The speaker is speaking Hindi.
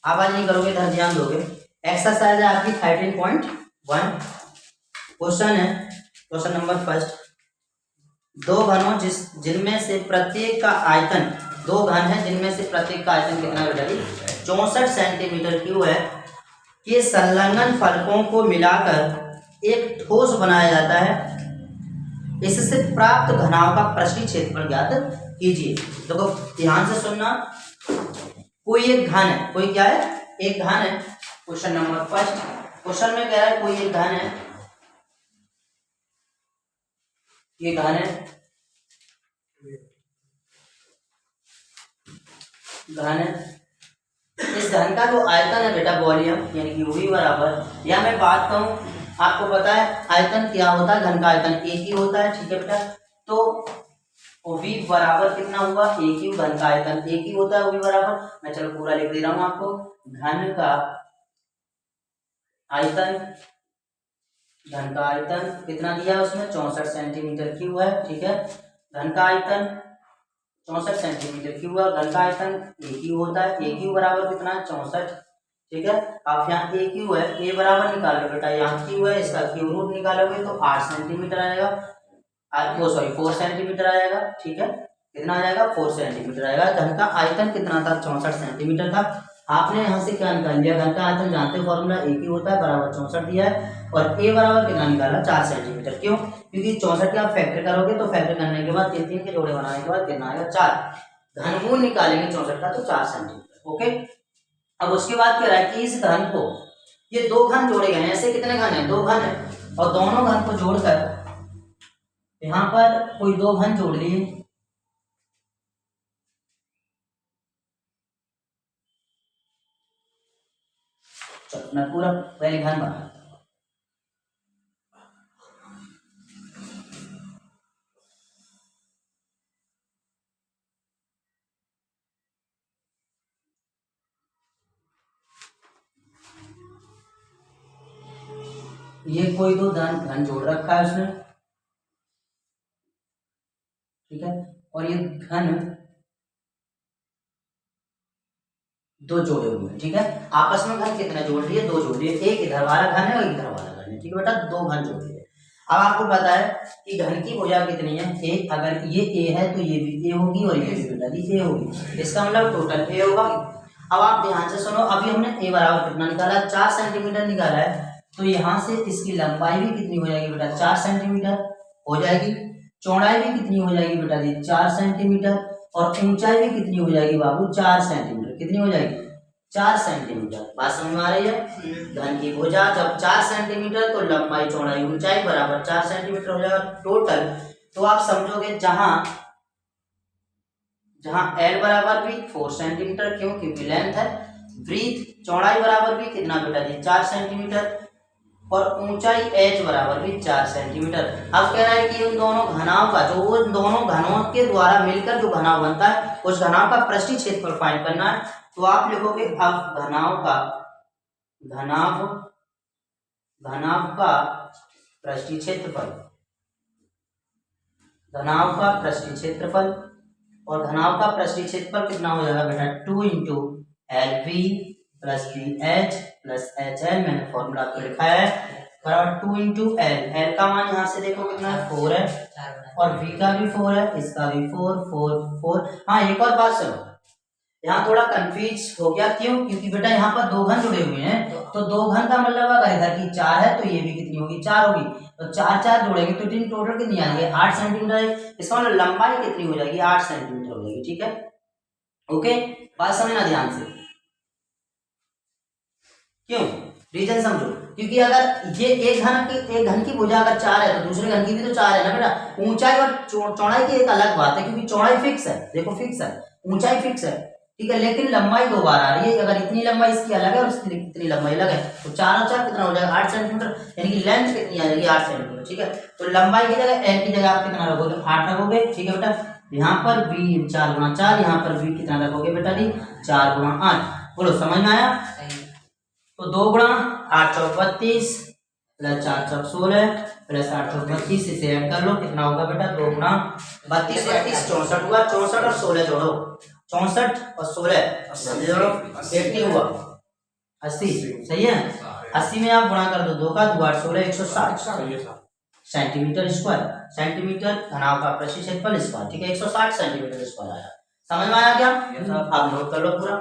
आप आज नहीं करोगे, इधर ध्यान दोगे। एक्सरसाइज है आपकी 13.1। क्वेश्चन है, क्वेश्चन नंबर फर्स्ट। दो घनों जिनमें से प्रत्येक का आयतन, दो घन है जिनमें से प्रत्येक का आयतन कितना बेटा जी 64 सेंटीमीटर क्यूब है, के संलग्न फलकों को मिलाकर एक ठोस बनाया जाता है। इससे प्राप्त घनाओं का पृष्ठीय क्षेत्रफल ज्ञात कीजिए। देखो ध्यान से सुनना, कोई एक घन है, कोई क्या है, एक घन है। क्वेश्चन नंबर फर्स्ट, क्वेश्चन में कह रहा है कोई एक घन है, ये घन है, घन है। इस घन का जो आयतन है बेटा वॉल्यूम यानी कि V बराबर, या मैं बात कहूं आपको पता है आयतन क्या होता है, घन का आयतन एक ही होता है, ठीक है बेटा। तो V बराबर कितना हुआ एक ही, घन का आयतन एक ही होता है, V बराबर, मैं चलो पूरा लिख दे रहा हूं आपको। घन का आयतन, घन का आयतन कितना दिया उसमें 64 सेंटीमीटर क्यूब है, ठीक है। घन का आयतन 64 सेंटीमीटर क्यूब है, घन का आयतन एक ही होता है, एक ही बराबर कितना है 64, ठीक है। आप यहाँ ए क्यू है, ए बराबर निकालो बेटा, यहाँ क्यू है, इसका क्यू रूट निकालोगे तो 8 सेंटीमीटर आएगा, आपको सॉरी 4 सेंटीमीटर आएगा, ठीक है। कितना आ जाएगा 4 सेंटीमीटर आएगा। घन का आयतन कितना था 64 सेंटीमीटर था। आपने यहाँ से क्या निकाल लिया, घन का आयतन जानते हो फॉर्मूला एक ही होता है, बराबर 64 दिया है, और ए बराबर कितना निकाला 4 सेंटीमीटर। क्यों, क्योंकि 64 के आप फैक्टर करोगे तो फैक्टर करने के बाद 3 के जोड़े बनाने के बाद कितना आएगा 4, घनमूल निकालेंगे 64 का तो 4 सेंटीमीटर, ओके। अब उसके बाद कह रहा है कि इस घन को, ये दो घन जोड़े गए हैं, ऐसे कितने घन है, दो घन है, और दोनों घन को जोड़कर यहाँ पर कोई दो घन जोड़ लिए, मैं पूरा पहले घन बना, ये कोई दो घन जोड़ रखा है उसने, ठीक है, और ये घन दो जोड़े हुए हैं, ठीक है। आपस में घन कितने जोड़ लिए, दो जोड़ लिए, एक इधर वाला घन है और इधर वाला घन है, ठीक है बेटा, दो घन जोड़ लिए। अब आपको पता है कि घन की भुजा कितनी है, ए, अगर ये ए है तो ये भी ए होगी और ये भी बेटा ए होगी, इसका मतलब टोटल ए होगा। अब आप ध्यान से सुनो, अभी हमने ए बराबर कितना निकाला 4 सेंटीमीटर निकाला है, तो यहाँ से इसकी लंबाई भी कितनी हो जाएगी बेटा 4 सेंटीमीटर हो जाएगी, चौड़ाई भी कितनी हो जाएगी बेटा जी 4 सेंटीमीटर, और ऊंचाई भी कितनी हो जाएगी बाबू 4 सेंटीमीटर, कितनी हो जाएगी 4 सेंटीमीटर। बात समझ में आ रही है, घन की भुजा जब 4 सेंटीमीटर तो लंबाई चौड़ाई ऊंचाई बराबर 4 सेंटीमीटर हो जाएगा टोटल। तो आप समझोगे जहां जहां L बराबर भी 4 सेंटीमीटर, क्यों, क्योंकि लेंथ है, ब्रीथ चौड़ाई बराबर भी कितना बेटा जी 4 सेंटीमीटर, और ऊंचाई h बराबर भी 4 सेंटीमीटर। अब कह रहा है कि उन दोनों घनाओं का, जो उन दोनों घनों के द्वारा मिलकर जो घनाव बनता है उस घनाव का पृष्ठीय क्षेत्रफल फाइंड करना है। तो आप लिखोगे अब घनाव का पृष्ठीय क्षेत्रफल, घनाव का पृष्ठीय क्षेत्रफल, और घनाव का पृष्ठीय क्षेत्रफल कितना हो जाएगा बेटा 2 into LV plus BH plus HL, मैंने फॉर्मूला आपको लिखा है, बराबर 2 इंटू L का मान यहाँ से देखो कितना है 4 है, और V का भी 4 है, इसका भी 4 4 4। हाँ एक और बात सुनो, यहाँ थोड़ा कंफ्यूज हो गया, क्यों, क्योंकि बेटा यहाँ पर दो घन जुड़े हुए हैं, तो दो घन का मतलब अगर इधर की 4 है तो ये भी कितनी होगी 4 होगी, तो 4 4 जोड़ेंगे तो इन टोटल कितनी आएंगे 8 सेंटीमीटर, इसका मतलब लंबाई कितनी हो जाएगी 8 सेंटीमीटर हो जाएगी, ठीक है, ओके। बात समझना ध्यान से, क्यों, रीजन समझो, क्योंकि अगर ये एक घन की भुजा अगर 4 है तो दूसरे घन की भी तो 4 है ना बेटा। ऊंचाई और चौड़ाई की एक अलग बात है, क्योंकि चौड़ाई फिक्स है, देखो फिक्स है, ऊंचाई फिक्स है, ठीक है, लेकिन लंबाई दो बार आ रही है, अगर इतनी लंबाई इसकी अलग है और इसकी इतनी लंबाई अलग है, तो 4 और 4 कितना हो जाएगा 8 सेंटीमीटर, यानी कि लेंथ कितनी आ जाएगी 8 सेंटीमीटर, ठीक है। तो लंबाई की जगह एल की जगह आप कितना रखोगे 8 रखोगे, ठीक है बेटा। यहाँ पर b 4 गुणा 4, यहाँ पर b कितना रखोगे बेटा जी 4 गुणा 8, बोलो समझ में आया। तो 2 गुणा 8 चौक 32 प्लस 4 चौक 16 प्लस 8 चौक 32, इसे ऐड कर लो कितना होगा बेटा 2 गुणा 32 32 64 हुआ, 64 और 16 जोड़ो, 64 और 16 जोड़ो 80 हुआ, 80 सही है। 80 में आप गुणा कर दो, 2 का 2 8 16 160 सेंटीमीटर स्क्वायर। सेंटीमीटर घनाभ का प्रति क्षेत्रफल स्क्वायर, ठीक है 160 सेंटीमीटर स्क्वायर आया। समझ में आया क्या? आप नोट कर लो पूरा।